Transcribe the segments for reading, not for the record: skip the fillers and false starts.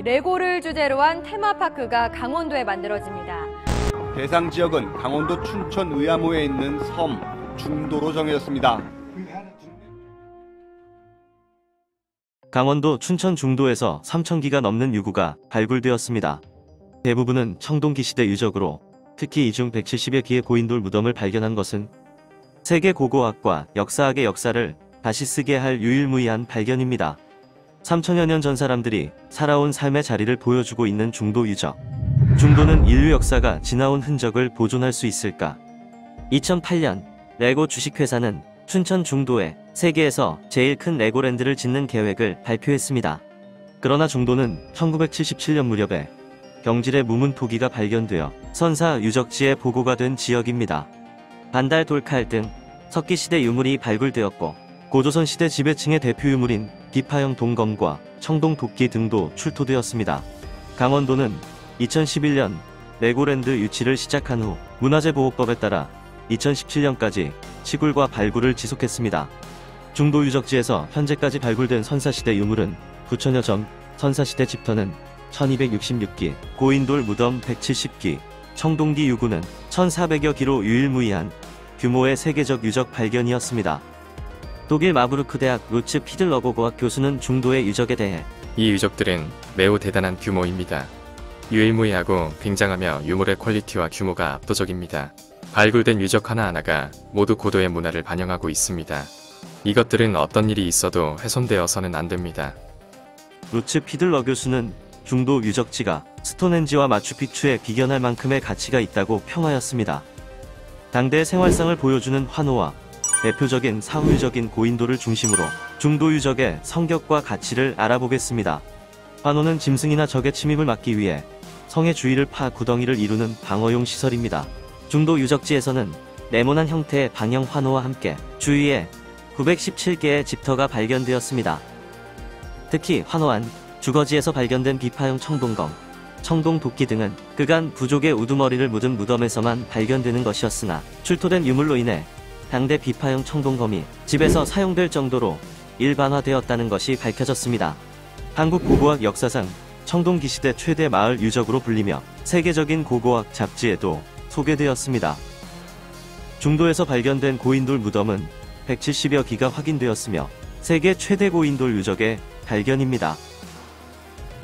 레고를 주제로 한 테마파크가 강원도에 만들어집니다. 대상 지역은 강원도 춘천 의암호에 있는 섬 중도로 정해졌습니다. 강원도 춘천 중도에서 3,000기가 넘는 유구가 발굴되었습니다. 대부분은 청동기 시대 유적으로 특히 이 중 170여 기의 고인돌 무덤을 발견한 것은 세계 고고학과 역사학의 역사를 다시 쓰게 할 유일무이한 발견입니다. 3천여 년 전 사람들이 살아온 삶의 자리를 보여주고 있는 중도 유적. 중도는 인류 역사가 지나온 흔적을 보존할 수 있을까? 2008년 레고 주식회사는 춘천 중도에 세계에서 제일 큰 레고랜드를 짓는 계획을 발표했습니다. 그러나 중도는 1977년 무렵에 경질의 무문 토기가 발견되어 선사 유적지에 보고가 된 지역입니다. 반달 돌칼 등 석기시대 유물이 발굴되었고 고조선시대 지배층의 대표 유물인 비파형 동검과 청동 도끼 등도 출토되었습니다. 강원도는 2011년 레고랜드 유치를 시작한 후 문화재보호법에 따라 2017년까지 시굴과 발굴을 지속했습니다. 중도 유적지에서 현재까지 발굴된 선사시대 유물은 9천여 점, 선사시대 집터는 1266기, 고인돌 무덤 170기, 청동기 유구는 1400여 기로 유일무이한 규모의 세계적 유적 발견이었습니다. 독일 마부르크 대학 루츠 피들러고 고학 교수는 중도의 유적에 대해 이 유적들은 매우 대단한 규모입니다. 유일무이하고 굉장하며 유물의 퀄리티와 규모가 압도적입니다. 발굴된 유적 하나하나가 모두 고도의 문화를 반영하고 있습니다. 이것들은 어떤 일이 있어도 훼손되어서는 안 됩니다. 루츠 피들러 교수는 중도 유적지가 스톤헨지와 마추픽추에 비견할 만큼의 가치가 있다고 평하였습니다. 당대의 생활상을 보여주는 환호와 대표적인 사후유적인 고인돌을 중심으로 중도 유적의 성격과 가치를 알아보겠습니다. 환호는 짐승이나 적의 침입을 막기 위해 성의 주위를 파 구덩이를 이루는 방어용 시설입니다. 중도 유적지에서는 네모난 형태의 방형 환호와 함께 주위에 917개의 집터가 발견되었습니다. 특히 환호안, 주거지에서 발견된 비파형 청동검, 청동 도끼 등은 그간 부족의 우두머리를 묻은 무덤에서만 발견되는 것이었으나 출토된 유물로 인해 당대 비파형 청동검이 집에서 사용될 정도로 일반화되었다는 것이 밝혀졌습니다. 한국 고고학 역사상 청동기 시대 최대 마을 유적으로 불리며 세계적인 고고학 잡지에도 소개되었습니다. 중도에서 발견된 고인돌 무덤은 170여 기가 확인되었으며 세계 최대 고인돌 유적의 발견입니다.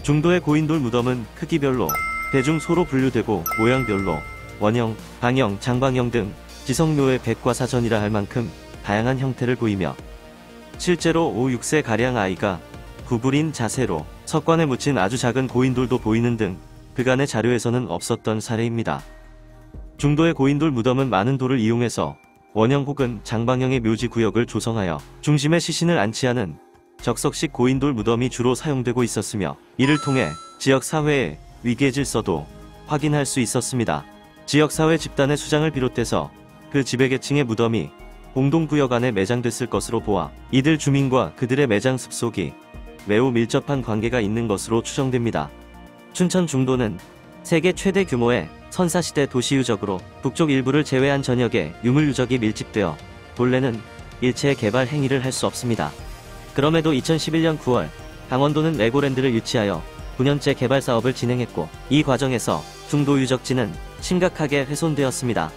중도의 고인돌 무덤은 크기별로 대중소로 분류되고 모양별로 원형, 방형, 장방형 등 지성묘의 백과사전이라 할 만큼 다양한 형태를 보이며 실제로 5, 6세가량 아이가 구부린 자세로 석관에 묻힌 아주 작은 고인돌도 보이는 등 그간의 자료에서는 없었던 사례입니다. 중도의 고인돌 무덤은 많은 돌을 이용해서 원형 혹은 장방형의 묘지 구역을 조성하여 중심에 시신을 안치하는 적석식 고인돌 무덤이 주로 사용되고 있었으며 이를 통해 지역사회의 위계 질서도 확인할 수 있었습니다. 지역사회 집단의 수장을 비롯해서 그 지배계층의 무덤이 공동구역 안에 매장됐을 것으로 보아 이들 주민과 그들의 매장 습속이 매우 밀접한 관계가 있는 것으로 추정됩니다. 춘천 중도는 세계 최대 규모의 선사시대 도시유적으로 북쪽 일부를 제외한 전역에 유물유적이 밀집되어 본래는 일체의 개발 행위를 할 수 없습니다. 그럼에도 2011년 9월 강원도는 레고랜드를 유치하여 9년째 개발 사업을 진행했고 이 과정에서 중도 유적지는 심각하게 훼손되었습니다.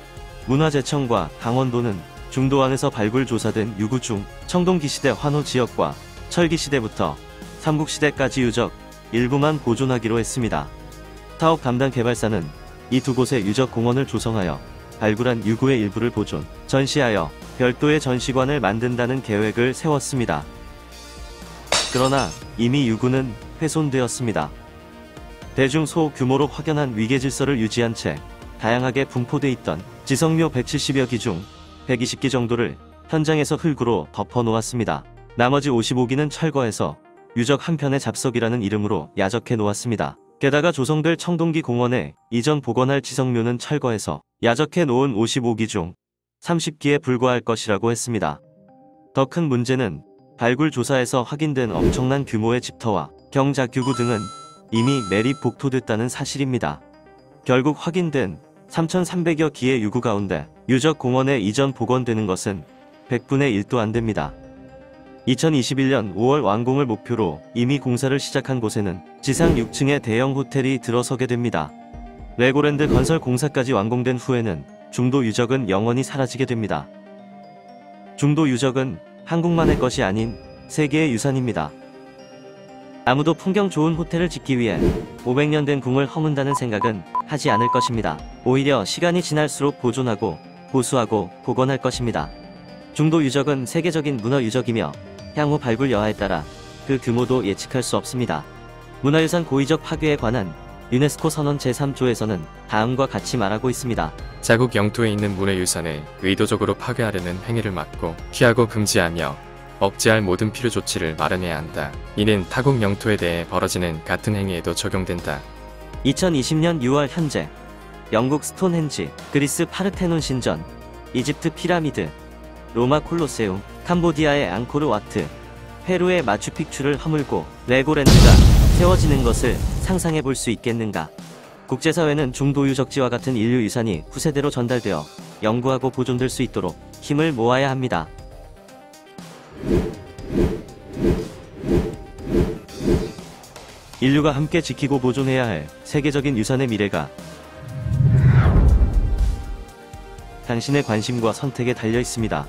문화재청과 강원도는 중도안에서 발굴 조사된 유구 중 청동기시대 환호 지역과 철기시대부터 삼국시대까지 유적 일부만 보존하기로 했습니다. 사업 담당 개발사는 이 두 곳에 유적 공원을 조성하여 발굴한 유구의 일부를 보존, 전시하여 별도의 전시관을 만든다는 계획을 세웠습니다. 그러나 이미 유구는 훼손되었습니다. 대중 소규모로 확연한 위계질서를 유지한 채 다양하게 분포돼 있던 지성묘 170여 기 중 120기 정도를 현장에서 흙으로 덮어놓았습니다. 나머지 55기는 철거해서 유적 한편의 잡석이라는 이름으로 야적해 놓았습니다. 게다가 조성될 청동기 공원에 이전 복원할 지성묘는 철거해서 야적해 놓은 55기 중 30기에 불과할 것이라고 했습니다. 더 큰 문제는 발굴 조사에서 확인된 엄청난 규모의 집터와 경작유구 등은 이미 매립 복토됐다는 사실입니다. 결국 확인된 3,300여 기의 유구 가운데 유적 공원에 이전 복원되는 것은 100분의 1도 안 됩니다. 2021년 5월 완공을 목표로 이미 공사를 시작한 곳에는 지상 6층의 대형 호텔이 들어서게 됩니다. 레고랜드 건설 공사까지 완공된 후에는 중도 유적은 영원히 사라지게 됩니다. 중도 유적은 한국만의 것이 아닌 세계의 유산입니다. 아무도 풍경 좋은 호텔을 짓기 위해 500년 된 궁을 허문다는 생각은 하지 않을 것입니다. 오히려 시간이 지날수록 보존하고 보수하고 복원할 것입니다. 중도 유적은 세계적인 문화 유적이며 향후 발굴 여하에 따라 그 규모도 예측할 수 없습니다. 문화유산 고의적 파괴에 관한 유네스코 선언 제3조에서는 다음과 같이 말하고 있습니다. 자국 영토에 있는 문화유산을 의도적으로 파괴하려는 행위를 막고 피하고 금지하며 억제할 모든 필요 조치를 마련해야 한다. 이는 타국 영토에 대해 벌어지는 같은 행위에도 적용된다. 2020년 6월 현재 영국 스톤헨지, 그리스 파르테논 신전, 이집트 피라미드, 로마 콜로세움, 캄보디아의 앙코르와트, 페루의 마추픽추를 허물고 레고랜드가 세워지는 것을 상상해 볼 수 있겠는가? 국제사회는 중도 유적지와 같은 인류 유산이 후세대로 전달되어 연구하고 보존될 수 있도록 힘을 모아야 합니다. 인류가 함께 지키고 보존해야 할 세계적인 유산의 미래가 당신의 관심과 선택에 달려 있습니다.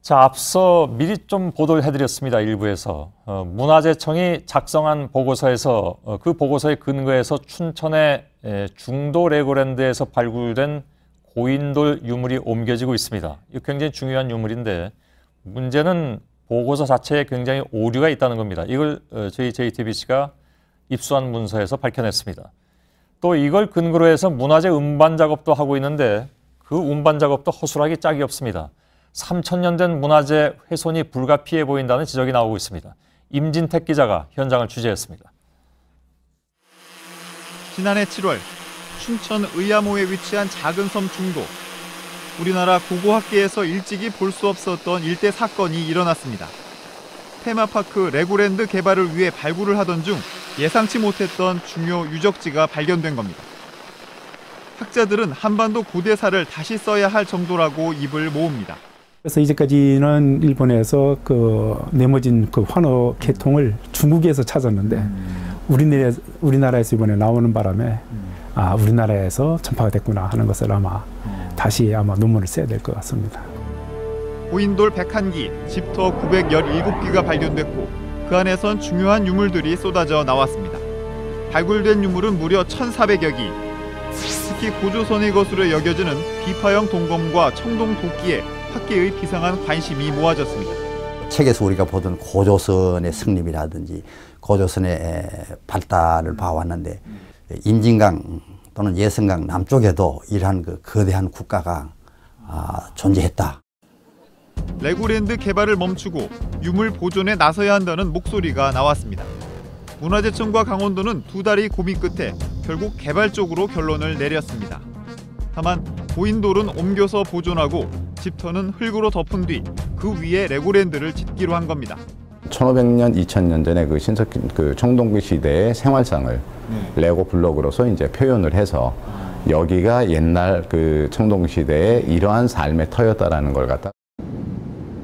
자, 앞서 미리 좀 보도를 해드렸습니다. 일부에서 문화재청이 작성한 보고서에서 그 보고서에 근거해서 춘천의 중도 레고랜드에서 발굴된 고인돌 유물이 옮겨지고 있습니다. 이거 굉장히 중요한 유물인데 문제는 보고서 자체에 굉장히 오류가 있다는 겁니다. 이걸 저희 JTBC가 입수한 문서에서 밝혀냈습니다. 또 이걸 근거로 해서 문화재 운반 작업도 하고 있는데 그 운반 작업도 허술하기 짝이 없습니다. 3,000년 된 문화재 훼손이 불가피해 보인다는 지적이 나오고 있습니다. 임진택 기자가 현장을 취재했습니다. 지난해 7월 춘천 의암호에 위치한 작은 섬 중도. 우리나라 고고학계에서 일찍이 볼 수 없었던 일대 사건이 일어났습니다. 테마파크 레고랜드 개발을 위해 발굴을 하던 중 예상치 못했던 중요 유적지가 발견된 겁니다. 학자들은 한반도 고대사를 다시 써야 할 정도라고 입을 모읍니다. 그래서 이제까지는 일본에서 내모진 환호 계통을 중국에서 찾았는데 우리나라에서 이번에 나오는 바람에 우리나라에서 전파가 됐구나 하는 것을 다시 논문을 써야 될 것 같습니다. 고인돌 101기, 집터 917기가 발견됐고 그 안에선 중요한 유물들이 쏟아져 나왔습니다. 발굴된 유물은 무려 1,400여 기. 특히 고조선의 것으로 여겨지는 비파형 동검과 청동 도끼에 학계의 비상한 관심이 모아졌습니다. 책에서 우리가 보던 고조선의 승립이라든지 고조선의 발달을 봐왔는데 임진강 또는 예성강 남쪽에도 이러한 거대한 국가가 존재했다. 레고랜드 개발을 멈추고 유물 보존에 나서야 한다는 목소리가 나왔습니다. 문화재청과 강원도는 두 달의 고민 끝에 결국 개발 쪽으로 결론을 내렸습니다. 다만 고인돌은 옮겨서 보존하고 집터는 흙으로 덮은 뒤 그 위에 레고랜드를 짓기로 한 겁니다. 1500년, 2000년 전에 청동기 시대의 생활상을 레고 블록으로서 이제 표현을 해서 여기가 옛날 청동기 시대의 이러한 삶의 터였다라는 걸 갖다.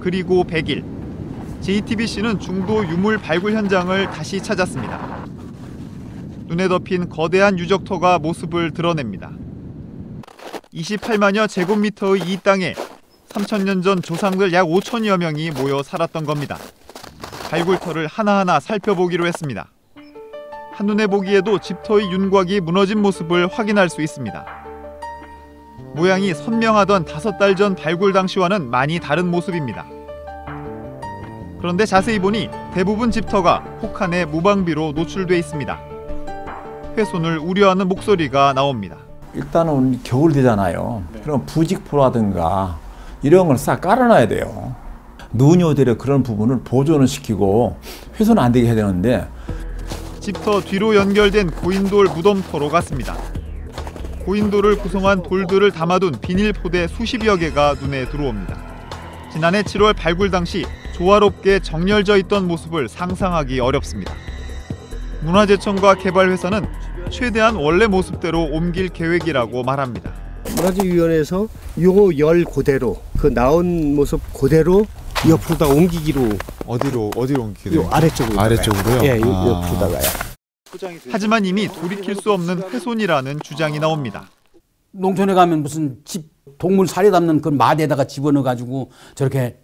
그리고 100일, JTBC는 중도 유물 발굴 현장을 다시 찾았습니다. 눈에 덮인 거대한 유적터가 모습을 드러냅니다. 28만여 제곱미터의 이 땅에 3,000년 전 조상들 약 5천여 명이 모여 살았던 겁니다. 발굴터를 하나하나 살펴보기로 했습니다. 한눈에 보기에도 집터의 윤곽이 무너진 모습을 확인할 수 있습니다. 모양이 선명하던 5달 전 발굴 당시와는 많이 다른 모습입니다. 그런데 자세히 보니 대부분 집터가 혹한의 무방비로 노출돼 있습니다. 훼손을 우려하는 목소리가 나옵니다. 일단은 겨울 되잖아요. 그럼 부직포라든가 이런 걸 싹 깔아놔야 돼요. 노녀들의 그런 부분을 보존을 시키고 훼손 안 되게 해야 되는데 집터 뒤로 연결된 고인돌 무덤터로 갔습니다. 고인돌을 구성한 돌들을 담아둔 비닐 포대 수십여 개가 눈에 들어옵니다. 지난해 7월 발굴 당시 조화롭게 정렬져 있던 모습을 상상하기 어렵습니다. 문화재청과 개발회사는 최대한 원래 모습대로 옮길 계획이라고 말합니다. 문화재위원회에서 요 열 그대로 그 나온 모습 그대로 옆으로다 옮기기로. 어디로 옮기게 돼요? 아래쪽으로요? 예, 옆으로다가요. 하지만 이미 돌이킬 수 없는 훼손이라는 주장이 나옵니다. 농촌에 가면 무슨 집 동물 사료 담는 그 마대에다가 집어넣어 가지고 저렇게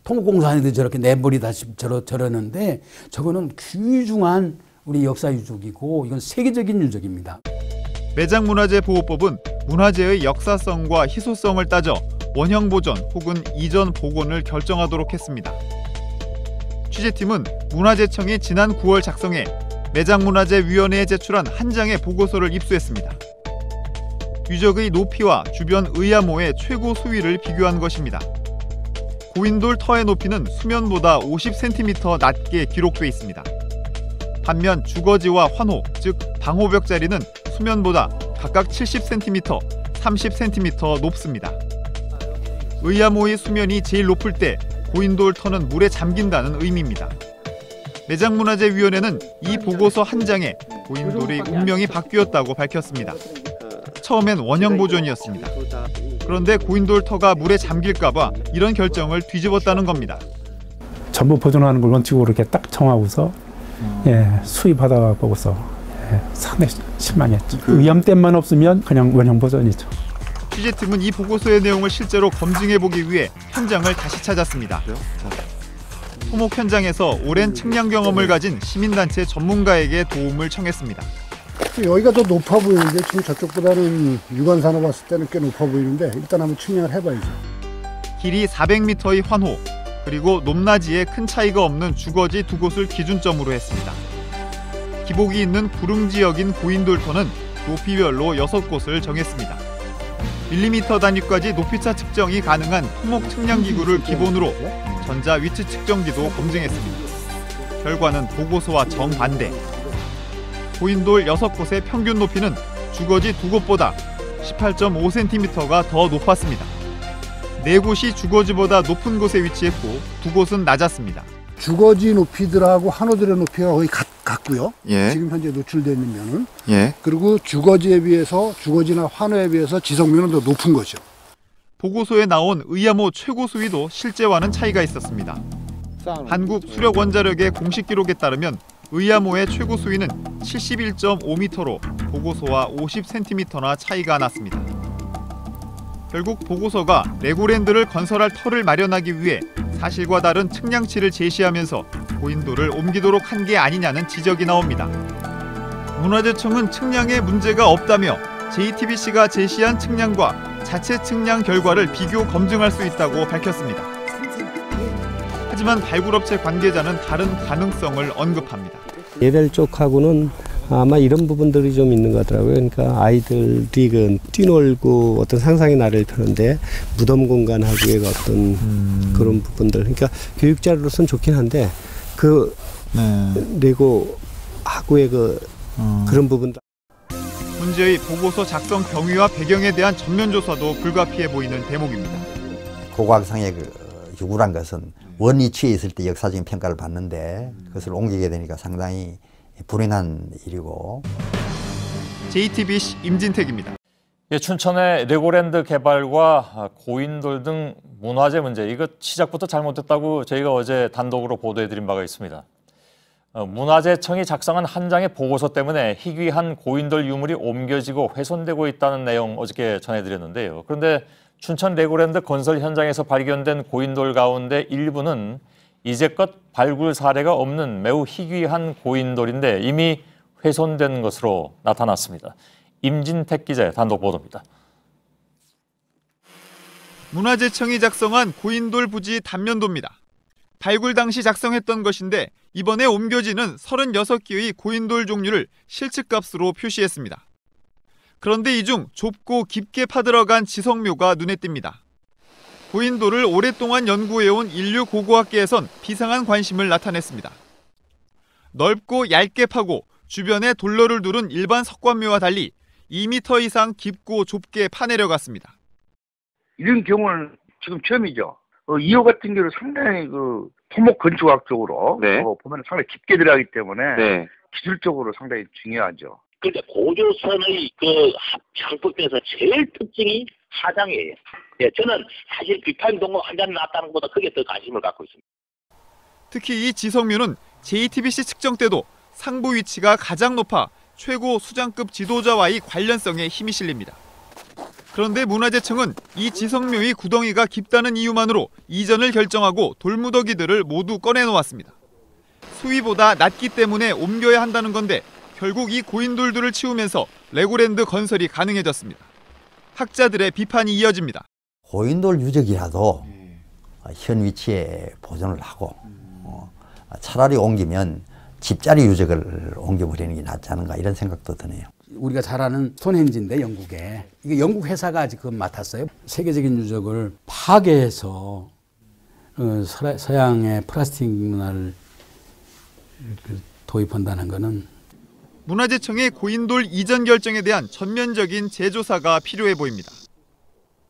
토목공사에도 저렇게 내버리다 저러는데 저거는 귀중한 우리 역사 유적이고 이건 세계적인 유적입니다. 매장문화재보호법은 문화재의 역사성과 희소성을 따져 원형 보존 혹은 이전 복원을 결정하도록 했습니다. 취재팀은 문화재청이 지난 9월 작성해 매장문화재위원회에 제출한 한 장의 보고서를 입수했습니다. 유적의 높이와 주변 의암호의 최고 수위를 비교한 것입니다. 고인돌 터의 높이는 수면보다 50cm 낮게 기록돼 있습니다. 반면 주거지와 환호, 즉 방호벽 자리는 수면보다 각각 70cm, 30cm 높습니다. 의암호의 수면이 제일 높을 때 고인돌 터는 물에 잠긴다는 의미입니다. 매장문화재위원회는 이 보고서 한 장에 고인돌의 운명이 바뀌었다고 밝혔습니다. 처음엔 원형 보존이었습니다. 그런데 고인돌 터가 물에 잠길까봐 이런 결정을 뒤집었다는 겁니다. 전부 보존하는 걸 원칙으로 이렇게 딱 정하고서 수입하다 보고서 상당히 실망했죠. 위험tem만 없으면 그냥 원형 보존이죠. 취재팀은 이 보고서의 내용을 실제로 검증해보기 위해 현장을 다시 찾았습니다. 토목 현장에서 오랜 측량 경험을 가진 시민단체 전문가에게 도움을 청했습니다. 여기가 더 높아 보이는데 지금 저쪽보다는 육안산으로 봤을 때는 꽤 높아 보이는데 일단 한번 측량을 해봐야죠. 길이 400m의 환호, 그리고 높낮이에 큰 차이가 없는 주거지 두 곳을 기준점으로 했습니다. 기복이 있는 구릉지역인 고인돌터는 높이별로 6곳을 정했습니다. 밀리미터 단위까지 높이차 측정이 가능한 토목 측량기구를 기본으로 전자 위치 측정기도 검증했습니다. 결과는 보고서와 정반대. 고인돌 6곳의 평균 높이는 주거지 2곳보다 18.5cm가 더 높았습니다. 4곳이 주거지보다 높은 곳에 위치했고 2곳은 낮았습니다. 주거지 높이들하고 환호들의 높이가 거의 같고요. 예. 지금 현재 노출되어 있는 면은. 예. 그리고 주거지에 비해서 주거지나 환호에 비해서 지성면은 더 높은 거죠. 보고서에 나온 의암호 최고 수위도 실제와는 차이가 있었습니다. 한국수력원자력의 공식 기록에 따르면 의암호의 최고 수위는 71.5m로 보고서와 50cm나 차이가 났습니다. 결국 보고서가 레고랜드를 건설할 터를 마련하기 위해 사실과 다른 측량치를 제시하면서 고인돌을 옮기도록 한 게 아니냐는 지적이 나옵니다. 문화재청은 측량에 문제가 없다며 JTBC가 제시한 측량과 자체 측량 결과를 비교 검증할 수 있다고 밝혔습니다. 하지만 발굴업체 관계자는 다른 가능성을 언급합니다. 예별 쪽하고는 아마 이런 부분들이 좀 있는 것 같더라고요. 그러니까 아이들이 그 뛰놀고 어떤 상상의 나래를 펴는데 무덤 공간하고의 어떤 그런 부분들. 그러니까 교육 자료로서는 좋긴 한데 그 레고 하고의 그런 부분들. 문제의 보고서 작성 경위와 배경에 대한 전면 조사도 불가피해 보이는 대목입니다. 고고학상의 유구란 것은 원위치에 있을 때 역사적인 평가를 받는데 그것을 옮기게 되니까 상당히 불행한 일이고. JTBC 임진택입니다. 춘천의 레고랜드 개발과 고인돌 등 문화재 문제, 이거 시작부터 잘못됐다고 저희가 어제 단독으로 보도해드린 바가 있습니다. 문화재청이 작성한 한 장의 보고서 때문에 희귀한 고인돌 유물이 옮겨지고 훼손되고 있다는 내용 어저께 전해드렸는데요. 그런데 춘천 레고랜드 건설 현장에서 발견된 고인돌 가운데 일부는 이제껏 발굴 사례가 없는 매우 희귀한 고인돌인데 이미 훼손된 것으로 나타났습니다. 임진택 기자의 단독 보도입니다. 문화재청이 작성한 고인돌 부지 단면도입니다. 발굴 당시 작성했던 것인데 이번에 옮겨지는 36개의 고인돌 종류를 실측값으로 표시했습니다. 그런데 이 중 좁고 깊게 파들어간 지성묘가 눈에 띕니다. 고인돌을 오랫동안 연구해온 인류 고고학계에선 비상한 관심을 나타냈습니다. 넓고 얇게 파고 주변에 돌러를 두른 일반 석관묘와 달리 2m 이상 깊고 좁게 파내려갔습니다. 이런 경우는 지금 처음이죠. 이호 같은 경우는 상당히 토목 건축학적으로 보면 상당히 깊게 들어가기 때문에 기술적으로 상당히 중요하죠. 근데 고조선의 합창법에서 제일 특징이 하장이에요. 저는 사실 비판동거 한 잔 놨다는 것보다 그게 더 관심을 갖고 있습니다. 특히 이 지성묘는 JTBC 측정 때도 상부 위치가 가장 높아 최고 수장급 지도자와의 관련성에 힘이 실립니다. 그런데 문화재청은 이 지성묘의 구덩이가 깊다는 이유만으로 이전을 결정하고 돌무더기들을 모두 꺼내놓았습니다. 수위보다 낮기 때문에 옮겨야 한다는 건데 결국 이 고인돌들을 치우면서 레고랜드 건설이 가능해졌습니다. 학자들의 비판이 이어집니다. 고인돌 유적이라도 현 위치에 보존을 하고 차라리 옮기면 집자리 유적을 옮겨버리는 게 낫지 않은가 이런 생각도 드네요. 우리가 잘 아는 스톤헨지인데 영국에 이게 영국 회사가 지금 맡았어요. 세계적인 유적을 파괴해서 서양의 플라스틱 문화를 도입한다는 것은 문화재청의 고인돌 이전 결정에 대한 전면적인 재조사가 필요해 보입니다.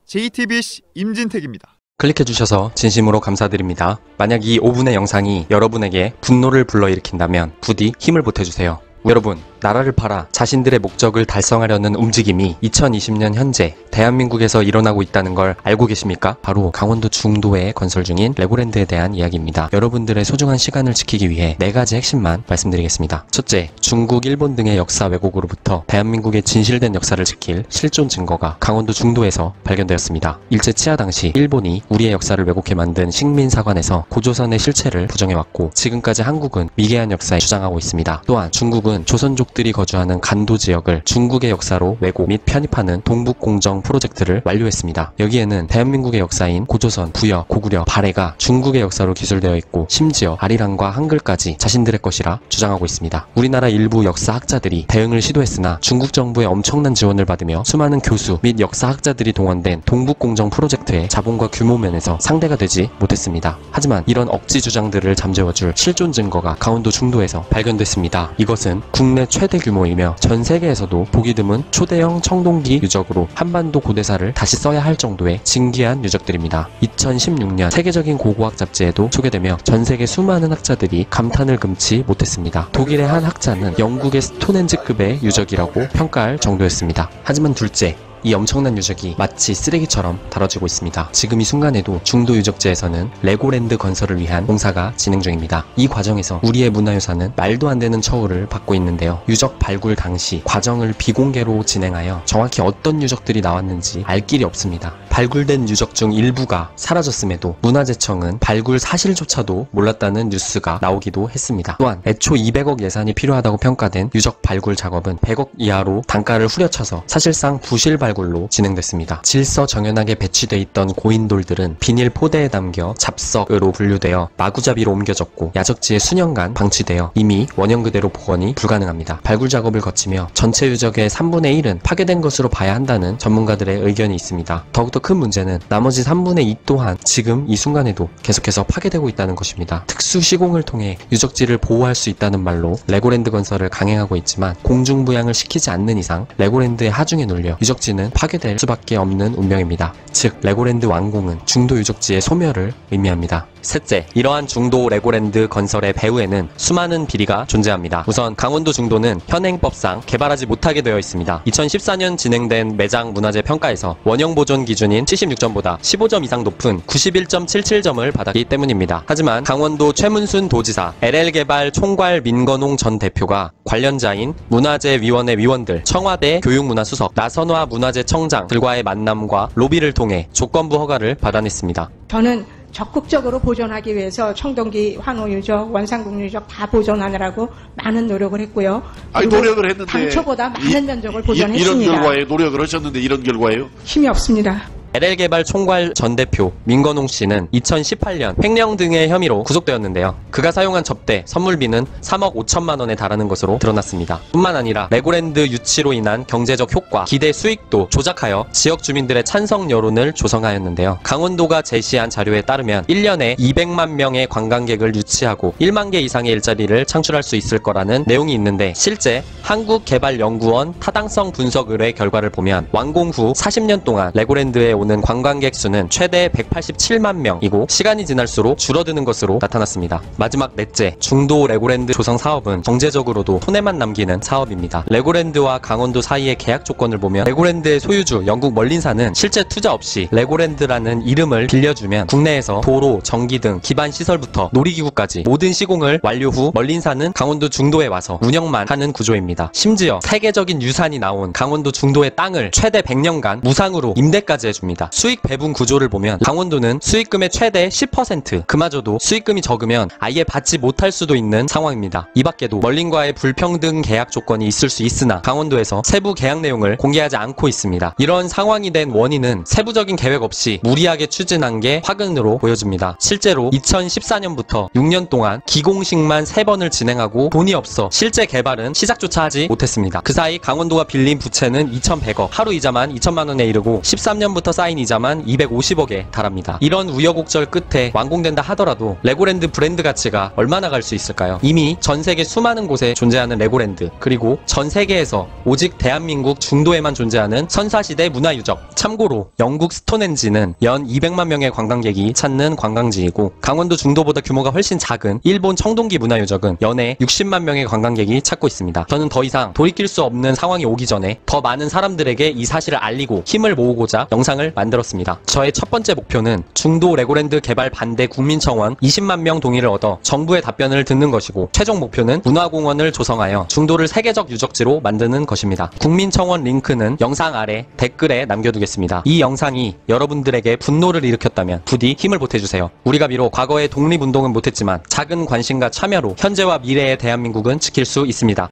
JTBC 임진택입니다. 클릭해주셔서 진심으로 감사드립니다. 만약 이 5분의 영상이 여러분에게 분노를 불러일으킨다면 부디 힘을 보태주세요. 여러분, 나라를 팔아 자신들의 목적을 달성하려는 움직임이 2020년 현재 대한민국에서 일어나고 있다는 걸 알고 계십니까? 바로 강원도 중도에 건설 중인 레고랜드에 대한 이야기입니다. 여러분들의 소중한 시간을 지키기 위해 4가지 핵심만 말씀드리겠습니다. 첫째, 중국, 일본 등의 역사 왜곡으로부터 대한민국의 진실된 역사를 지킬 실존 증거가 강원도 중도에서 발견되었습니다. 일제 치하 당시 일본이 우리의 역사를 왜곡해 만든 식민사관에서 고조선의 실체를 부정해왔고 지금까지 한국은 미개한 역사에 주장하고 있습니다. 또한 중국은 조선족 들이 거주하는 간도 지역을 중국의 역사로 왜곡 및 편입하는 동북공정 프로젝트를 완료했습니다. 여기에는 대한민국의 역사인 고조선, 부여, 고구려, 발해가 중국의 역사로 기술되어 있고 심지어 아리랑과 한글까지 자신들의 것이라 주장하고 있습니다. 우리나라 일부 역사학자들이 대응을 시도했으나 중국 정부의 엄청난 지원을 받으며 수많은 교수 및 역사학자들이 동원된 동북공정 프로젝트의 자본과 규모 면에서 상대가 되지 못했습니다. 하지만 이런 억지 주장들을 잠재워줄 실존 증거가 강원도 중도에서 발견됐습니다. 이것은 국내 최대 규모이며 전 세계에서도 보기 드문 초대형 청동기 유적으로 한반도 고대사를 다시 써야 할 정도의 진귀한 유적들입니다. 2016년 세계적인 고고학 잡지에도 소개되며 전 세계 수많은 학자들이 감탄을 금치 못했습니다. 독일의 한 학자는 영국의 스톤헨지급의 유적이라고 평가할 정도였습니다. 하지만 둘째, 이 엄청난 유적이 마치 쓰레기처럼 다뤄지고 있습니다. 지금 이 순간에도 중도 유적지에서는 레고랜드 건설을 위한 공사가 진행 중입니다. 이 과정에서 우리의 문화유산은 말도 안 되는 처우를 받고 있는데요. 유적 발굴 당시 과정을 비공개로 진행하여 정확히 어떤 유적들이 나왔는지 알 길이 없습니다. 발굴된 유적 중 일부가 사라졌음에도 문화재청은 발굴 사실조차도 몰랐다는 뉴스가 나오기도 했습니다. 또한 애초 200억 예산이 필요하다고 평가된 유적 발굴 작업은 100억 이하로 단가를 후려쳐서 사실상 부실 발굴로 진행됐습니다. 질서정연하게 배치돼 있던 고인돌들은 비닐 포대에 담겨 잡석으로 분류되어 마구잡이로 옮겨졌고 야적지에 수년간 방치되어 이미 원형 그대로 복원이 불가능합니다. 발굴 작업을 거치며 전체 유적의 3분의 1은 파괴된 것으로 봐야 한다는 전문가들의 의견이 있습니다. 더욱더 큰 문제는 나머지 3분의 2 또한 지금 이 순간에도 계속해서 파괴되고 있다는 것입니다. 특수 시공을 통해 유적지를 보호할 수 있다는 말로 레고랜드 건설을 강행하고 있지만 공중부양을 시키지 않는 이상 레고랜드의 하중에 눌려 유적지는 파괴될 수밖에 없는 운명입니다. 즉 레고랜드 완공은 중도 유적지의 소멸을 의미합니다. 셋째, 이러한 중도 레고랜드 건설의 배후에는 수많은 비리가 존재합니다. 우선 강원도 중도는 현행법상 개발하지 못하게 되어 있습니다. 2014년 진행된 매장 문화재 평가에서 원형 보존 기준인 76점보다 15점 이상 높은 91.77점을 받았기 때문입니다. 하지만 강원도 최문순 도지사, LL개발 총괄 민건홍 전 대표가 관련자인 문화재위원회 위원들, 청와대 교육문화수석, 나선화 문화재청장들과의 만남과 로비를 통해 조건부 허가를 받아냈습니다. 저는 적극적으로 보존하기 위해서 청동기 환호 유적, 원산국 유적 다 보존하느라고 많은 노력을 했고요. 아니, 노력을 했는데 당초보다 많은 면적을 보존했습니다. 이런 결과에 노력을 하셨는데 이런 결과예요? 힘이 없습니다. LL개발 총괄 전 대표 민건홍 씨는 2018년 횡령 등의 혐의로 구속되었는데요. 그가 사용한 접대, 선물비는 3억 5천만 원에 달하는 것으로 드러났습니다. 뿐만 아니라 레고랜드 유치로 인한 경제적 효과, 기대 수익도 조작하여 지역 주민들의 찬성 여론을 조성하였는데요. 강원도가 제시한 자료에 따르면 1년에 200만 명의 관광객을 유치하고 1만 개 이상의 일자리를 창출할 수 있을 거라는 내용이 있는데 실제 한국개발연구원 타당성 분석 의뢰 결과를 보면 완공 후 40년 동안 레고랜드에 오는 관광객 수는 최대 187만 명이고 시간이 지날수록 줄어드는 것으로 나타났습니다. 마지막 넷째, 중도 레고랜드 조성 사업은 경제적으로도 손해만 남기는 사업입니다. 레고랜드와 강원도 사이의 계약 조건을 보면 레고랜드의 소유주 영국 멀린사는 실제 투자 없이 레고랜드라는 이름을 빌려주면 국내에서 도로, 전기 등 기반 시설부터 놀이기구까지 모든 시공을 완료 후 멀린사는 강원도 중도에 와서 운영만 하는 구조입니다. 심지어 세계적인 유산이 나온 강원도 중도의 땅을 최대 100년간 무상으로 임대까지 해줍니다. 수익 배분 구조를 보면 강원도는 수익금의 최대 10%, 그마저도 수익금이 적으면 아예 받지 못할 수도 있는 상황입니다. 이 밖에도 멀린과의 불평등 계약 조건이 있을 수 있으나 강원도에서 세부 계약 내용을 공개하지 않고 있습니다. 이런 상황이 된 원인은 세부적인 계획 없이 무리하게 추진한 게 화근으로 보여집니다. 실제로 2014년부터 6년 동안 기공식만 3번을 진행하고 돈이 없어 실제 개발은 시작조차 하지 못했습니다. 그 사이 강원도가 빌린 부채는 2,100억, 하루 이자만 2천만 원에 이르고 13년부터 쌓인 이자만 250억에 달합니다. 이런 우여곡절 끝에 완공된다 하더라도 레고랜드 브랜드 가치가 얼마나 갈 수 있을까요? 이미 전 세계 수많은 곳에 존재하는 레고랜드, 그리고 전 세계에서 오직 대한민국 중도에만 존재하는 선사시대 문화유적. 참고로 영국 스톤헨지는 연 200만 명의 관광객이 찾는 관광지이고 강원도 중도보다 규모가 훨씬 작은 일본 청동기 문화유적은 연에 60만 명의 관광객이 찾고 있습니다. 저는 더 이상 돌이킬 수 없는 상황이 오기 전에 더 많은 사람들에게 이 사실을 알리고 힘을 모으고자 영상을 만들었습니다. 저의 첫 번째 목표는 중도 레고랜드 개발 반대 국민청원 20만 명 동의를 얻어 정부의 답변을 듣는 것이고 최종 목표는 문화공원을 조성하여 중도를 세계적 유적지로 만드는 것입니다. 국민청원 링크는 영상 아래 댓글에 남겨두겠습니다. 이 영상이 여러분들에게 분노를 일으켰다면 부디 힘을 보태주세요. 우리가 비록 과거에 독립운동은 못했지만 작은 관심과 참여로 현재와 미래의 대한민국은 지킬 수 있습니다.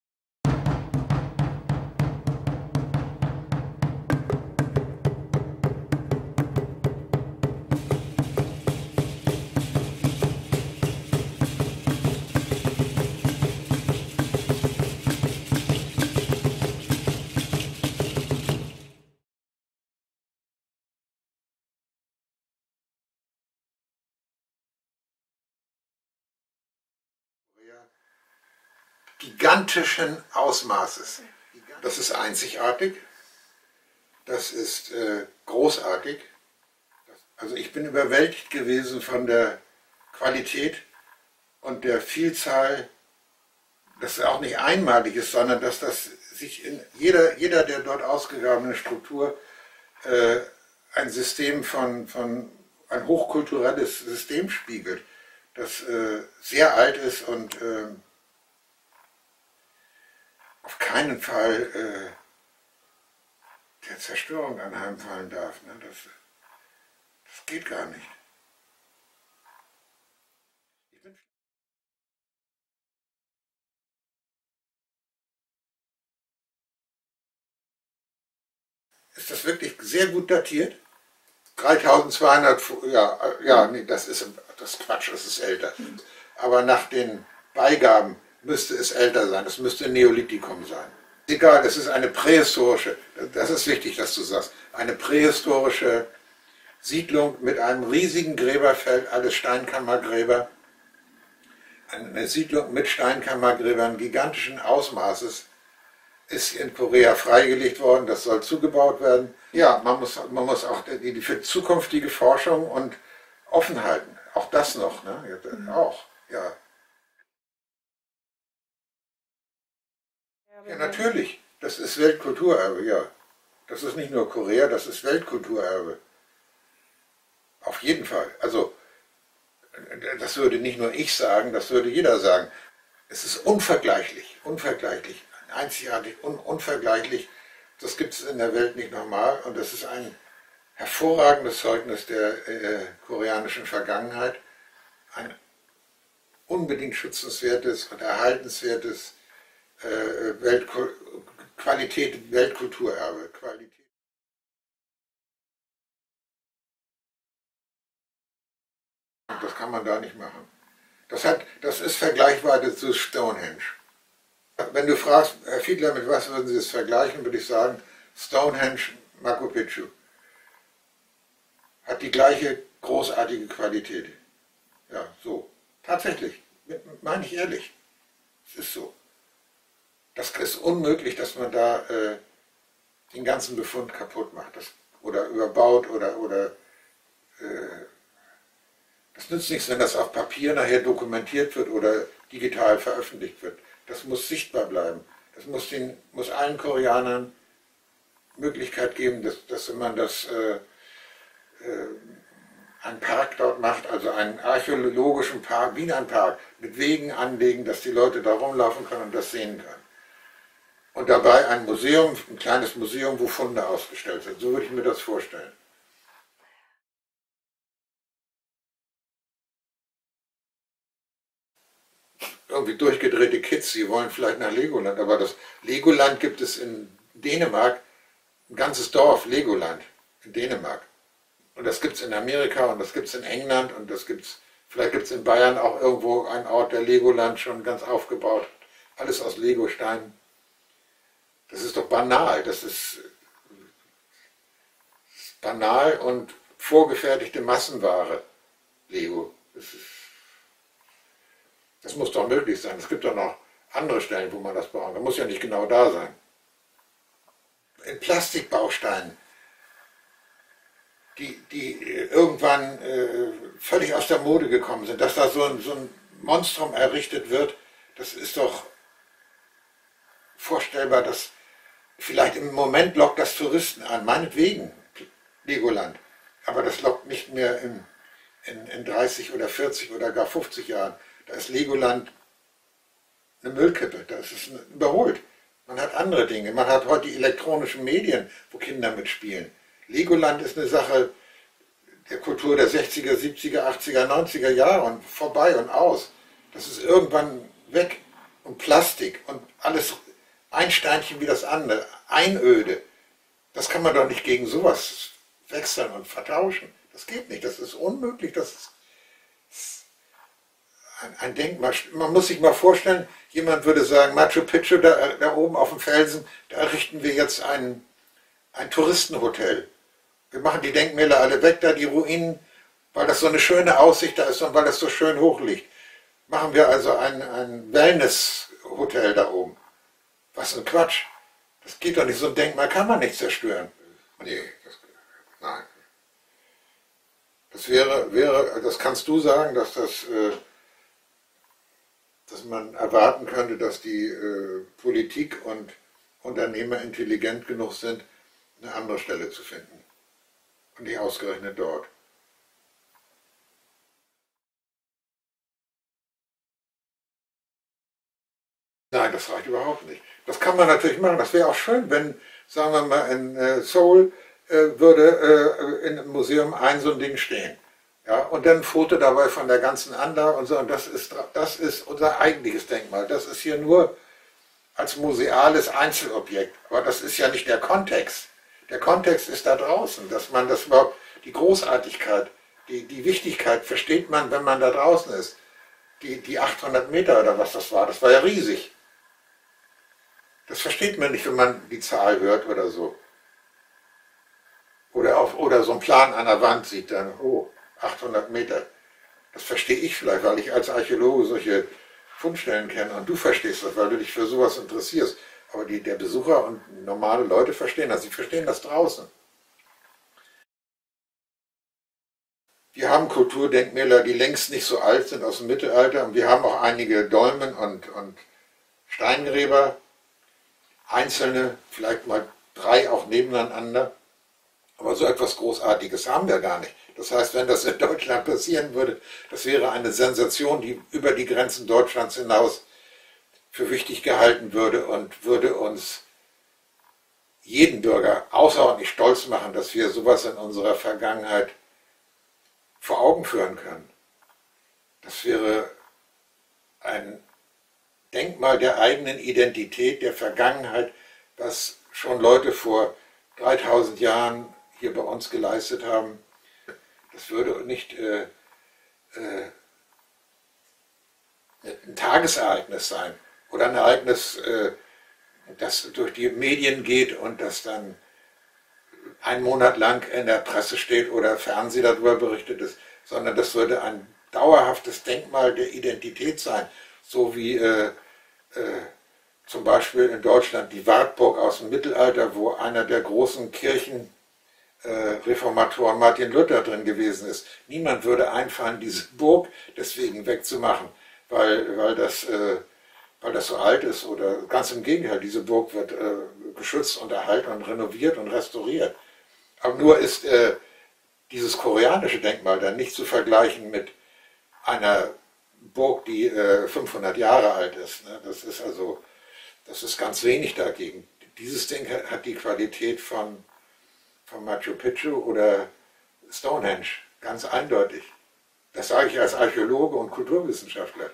Gigantischen Ausmaßes. Das ist einzigartig, das ist großartig. Also ich bin überwältigt gewesen von der Qualität und der Vielzahl, dass es auch nicht einmalig ist, sondern dass das sich in jeder der dort ausgegrabenen Struktur ein System ein hochkulturelles System spiegelt, das sehr alt ist und auf keinen Fall der Zerstörung anheimfallen darf. Ne? Das geht gar nicht. Ist das wirklich sehr gut datiert? 3200, nee, das ist Quatsch, das ist älter. Aber nach den Beigaben müsste es älter sein, es müsste Neolithikum sein. Egal, es ist eine prähistorische, das ist wichtig, dass du sagst, eine prähistorische Siedlung mit einem riesigen Gräberfeld, alles Steinkammergräber. Eine Siedlung mit Steinkammergräbern gigantischen Ausmaßes ist in Korea freigelegt worden, das soll zugebaut werden. Ja, man muss auch die für zukünftige Forschung und offen halten, auch das noch, ne? Auch, ja. Ja, natürlich. Das ist Weltkulturerbe, ja. Das ist nicht nur Korea, das ist Weltkulturerbe. Auf jeden Fall. Also, das würde nicht nur ich sagen, das würde jeder sagen. Es ist unvergleichlich, einzigartig, unvergleichlich. Das gibt es in der Welt nicht nochmal und das ist ein hervorragendes Zeugnis der koreanischen Vergangenheit. Ein unbedingt schützenswertes und erhaltenswertes Weltkulturerbe. Das kann man da nicht machen. Das ist vergleichbar zu Stonehenge. Wenn du fragst, Herr Fiedler, mit was würden Sie das vergleichen, würde ich sagen, Stonehenge, Machu Picchu. Hat die gleiche großartige Qualität. Ja, so. Tatsächlich. Meine ich ehrlich. Es ist so. Das ist unmöglich, dass man da den ganzen Befund kaputt macht. Oder überbaut oder das nützt nichts, wenn das auf Papier nachher dokumentiert wird oder digital veröffentlicht wird. Das muss sichtbar bleiben. Das muss allen Koreanern Möglichkeit geben, dass wenn man einen Park dort macht, also einen archäologischen Park, wie ein Park, mit Wegen anlegen, dass die Leute da rumlaufen können und das sehen können. Und dabei ein Museum, ein kleines Museum, wo Funde ausgestellt sind. So würde ich mir das vorstellen. Irgendwie durchgedrehte Kids, die wollen vielleicht nach Legoland, aber das Legoland gibt es in Dänemark, ein ganzes Dorf, Legoland, in Dänemark. Und das gibt es in Amerika und das gibt es in England und vielleicht gibt es in Bayern auch irgendwo einen Ort, der Legoland schon ganz aufgebaut hat. Alles aus Legosteinen. Das ist doch banal, das ist banal und vorgefertigte Massenware, Lego. Das muss doch möglich sein. Es gibt doch noch andere Stellen, wo man das braucht. Das muss ja nicht genau da sein. In Plastikbausteinen, die irgendwann völlig aus der Mode gekommen sind, dass da so ein Monstrum errichtet wird, das ist doch vorstellbar, dass vielleicht im Moment lockt das Touristen an, meinetwegen Legoland, aber das lockt nicht mehr in 30 oder 40 oder gar 50 Jahren. Da ist Legoland eine Müllkippe, da ist es überholt. Man hat andere Dinge, man hat heute die elektronischen Medien, wo Kinder mitspielen. Legoland ist eine Sache der Kultur der 60er, 70er, 80er, 90er Jahre und vorbei und aus. Das ist irgendwann weg und Plastik und alles ein Steinchen wie das andere, Einöde. Das kann man doch nicht gegen sowas wechseln und vertauschen. Das geht nicht, das ist unmöglich, das ist ein Denkmal. Man muss sich mal vorstellen, jemand würde sagen, Machu Picchu, da oben auf dem Felsen, da errichten wir jetzt ein Touristenhotel. Wir machen die Denkmäler alle weg, da die Ruinen, weil das so eine schöne Aussicht da ist und weil das so schön hoch liegt. Machen wir also ein Wellness-Hotel da oben. Was ein Quatsch. Das geht doch nicht, so ein Denkmal kann man nicht zerstören. Nee, nein. Das kannst du sagen, dass man erwarten könnte, dass die Politik und Unternehmer intelligent genug sind, eine andere Stelle zu finden. Und nicht ausgerechnet dort. Nein, das reicht überhaupt nicht. Das kann man natürlich machen. Das wäre auch schön, wenn, sagen wir mal, in Seoul würde in einem Museum so ein Ding stehen. Ja, und dann ein Foto dabei von der ganzen Anlage und so. Und das ist unser eigentliches Denkmal. Das ist hier nur als museales Einzelobjekt. Aber das ist ja nicht der Kontext. Der Kontext ist da draußen, dass man das überhaupt, die Großartigkeit, die Wichtigkeit versteht man, wenn man da draußen ist. Die 800 Meter oder was das war ja riesig. Das versteht man nicht, wenn man die Zahl hört oder so. Oder so einen Plan an der Wand sieht, dann, oh, 800 Meter. Das verstehe ich vielleicht, weil ich als Archäologe solche Fundstellen kenne und du verstehst das, weil du dich für sowas interessierst. Aber der Besucher und normale Leute verstehen das. Sie verstehen das draußen. Wir haben Kulturdenkmäler, die längst nicht so alt sind, aus dem Mittelalter. Und wir haben auch einige Dolmen und Steingräber. Einzelne, vielleicht mal 3 auch nebeneinander. Aber so etwas Großartiges haben wir gar nicht. Das heißt, wenn das in Deutschland passieren würde, das wäre eine Sensation, die über die Grenzen Deutschlands hinaus für wichtig gehalten würde und würde uns jeden Bürger außerordentlich stolz machen, dass wir sowas in unserer Vergangenheit vor Augen führen können. Das wäre ein Denkmal der eigenen Identität, der Vergangenheit, was schon Leute vor 3000 Jahren hier bei uns geleistet haben. Das würde nicht ein Tagesereignis sein oder ein Ereignis, das durch die Medien geht und das dann einen Monat lang in der Presse steht oder Fernsehen darüber berichtet ist, sondern das würde ein dauerhaftes Denkmal der Identität sein, so wie zum Beispiel in Deutschland die Wartburg aus dem Mittelalter, wo einer der großen Kirchenreformatoren Martin Luther drin gewesen ist. Niemand würde einfallen, diese Burg deswegen wegzumachen, weil das so alt ist, oder ganz im Gegenteil, diese Burg wird geschützt und erhalten und renoviert und restauriert. Aber nur ist dieses koreanische Denkmal dann nicht zu vergleichen mit einer Burg, die 500 Jahre alt ist. Ne? Das ist ganz wenig dagegen. Dieses Ding hat die Qualität von Machu Picchu oder Stonehenge, ganz eindeutig. Das sage ich als Archäologe und Kulturwissenschaftler.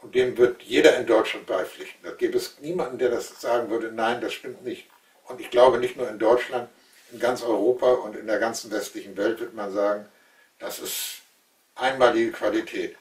Und dem wird jeder in Deutschland beipflichten. Da gäbe es niemanden, der das sagen würde, nein, das stimmt nicht. Und ich glaube, nicht nur in Deutschland, in ganz Europa und in der ganzen westlichen Welt wird man sagen, das ist einmalige Qualität.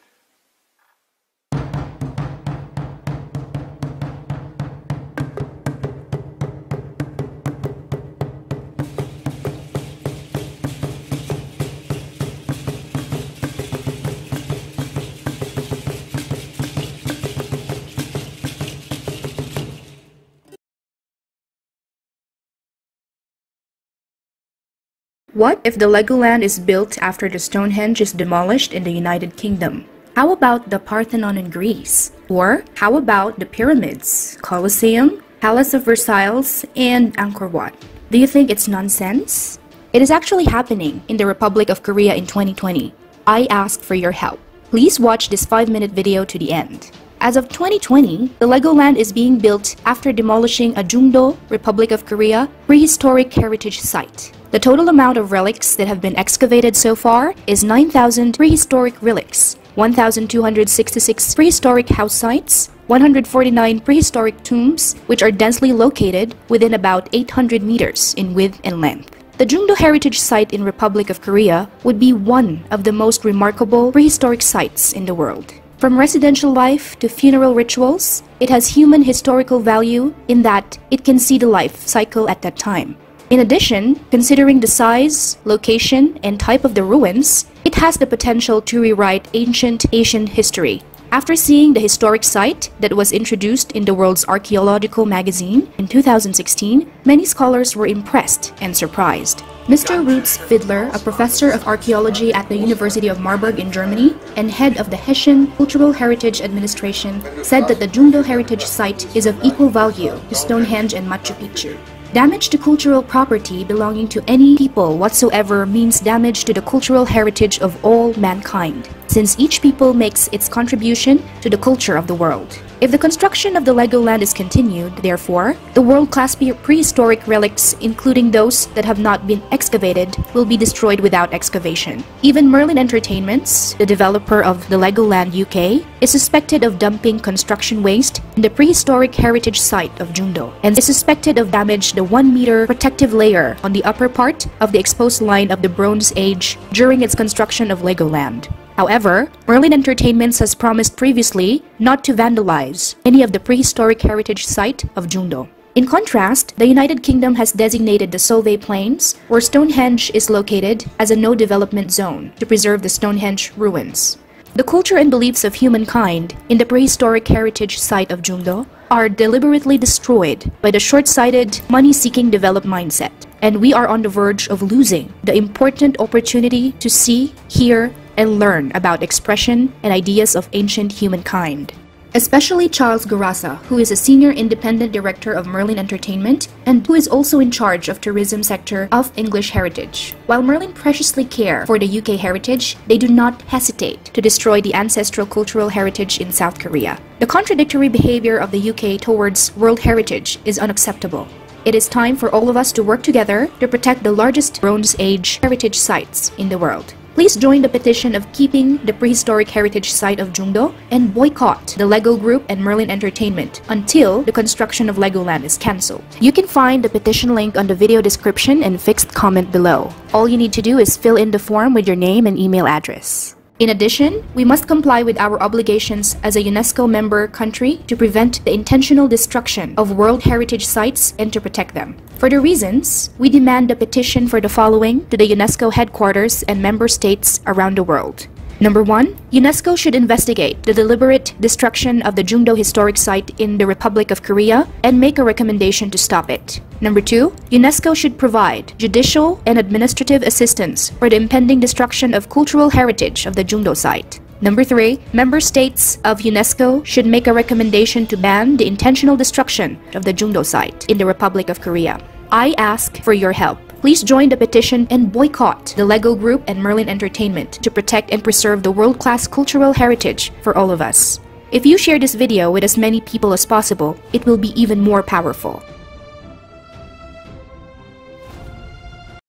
What if the Legoland is built after the Stonehenge is demolished in the United Kingdom? How about the Parthenon in Greece? Or how about the pyramids, Colosseum, Palace of Versailles, and Angkor Wat? Do you think it's nonsense? It is actually happening in the Republic of Korea in 2020. I ask for your help. Please watch this 5-minute video to the end. As of 2020, the Legoland is being built after demolishing a Jungdo, Republic of Korea, prehistoric heritage site. The total amount of relics that have been excavated so far is 9,000 prehistoric relics, 1,266 prehistoric house sites, 149 prehistoric tombs, which are densely located within about 800 meters in width and length. The Jungdo Heritage Site in Republic of Korea would be one of the most remarkable prehistoric sites in the world. From residential life to funeral rituals, it has human historical value in that it can see the life cycle at that time. In addition, considering the size, location, and type of the ruins, it has the potential to rewrite ancient Asian history. After seeing the historic site that was introduced in the World's Archaeological Magazine in 2016, many scholars were impressed and surprised. Mr. Rutz Fiedler, a professor of archaeology at the University of Marburg in Germany and head of the Hessian Cultural Heritage Administration, said that the Jungdo Heritage Site is of equal value to Stonehenge and Machu Picchu. Damage to cultural property belonging to any people whatsoever means damage to the cultural heritage of all mankind, since each people makes its contribution to the culture of the world. If the construction of the Legoland is continued, therefore, the world-class prehistoric relics, including those that have not been excavated, will be destroyed without excavation. Even Merlin Entertainments, the developer of the Legoland UK, is suspected of dumping construction waste in the prehistoric heritage site of Jungdo, and is suspected of damage the 1-meter protective layer on the upper part of the exposed line of the Bronze Age during its construction of Legoland. However, Merlin Entertainments has promised previously not to vandalize any of the prehistoric heritage site of Jungdo. In contrast, the United Kingdom has designated the Solvay Plains, where Stonehenge is located, as a no-development zone to preserve the Stonehenge ruins. The culture and beliefs of humankind in the prehistoric heritage site of Jungdo are deliberately destroyed by the short-sighted, money-seeking developed mindset, and we are on the verge of losing the important opportunity to see, hear, and learn about expression and ideas of ancient humankind. Especially Charles Gurasa, who is a senior independent director of Merlin Entertainment and who is also in charge of tourism sector of English Heritage. While Merlin preciously care for the UK heritage, they do not hesitate to destroy the ancestral cultural heritage in South Korea. The contradictory behavior of the UK towards world heritage is unacceptable. It is time for all of us to work together to protect the largest Bronze Age heritage sites in the world. Please join the petition of keeping the prehistoric heritage site of Jungdo and boycott the Lego Group and Merlin Entertainment until the construction of Legoland is cancelled. You can find the petition link on the video description and fixed comment below. All you need to do is fill in the form with your name and email address. In addition, we must comply with our obligations as a UNESCO member country to prevent the intentional destruction of World Heritage sites and to protect them. For the reasons, we demand a petition for the following to the UNESCO headquarters and member states around the world. Number 1, UNESCO should investigate the deliberate destruction of the Jungdo Historic Site in the Republic of Korea and make a recommendation to stop it. Number 2, UNESCO should provide judicial and administrative assistance for the impending destruction of cultural heritage of the Jungdo site. Number 3, member states of UNESCO should make a recommendation to ban the intentional destruction of the Jungdo site in the Republic of Korea. I ask for your help. Please join the petition and boycott the Lego Group and Merlin Entertainment to protect and preserve the world-class cultural heritage for all of us. If you share this video with as many people as possible, it will be even more powerful.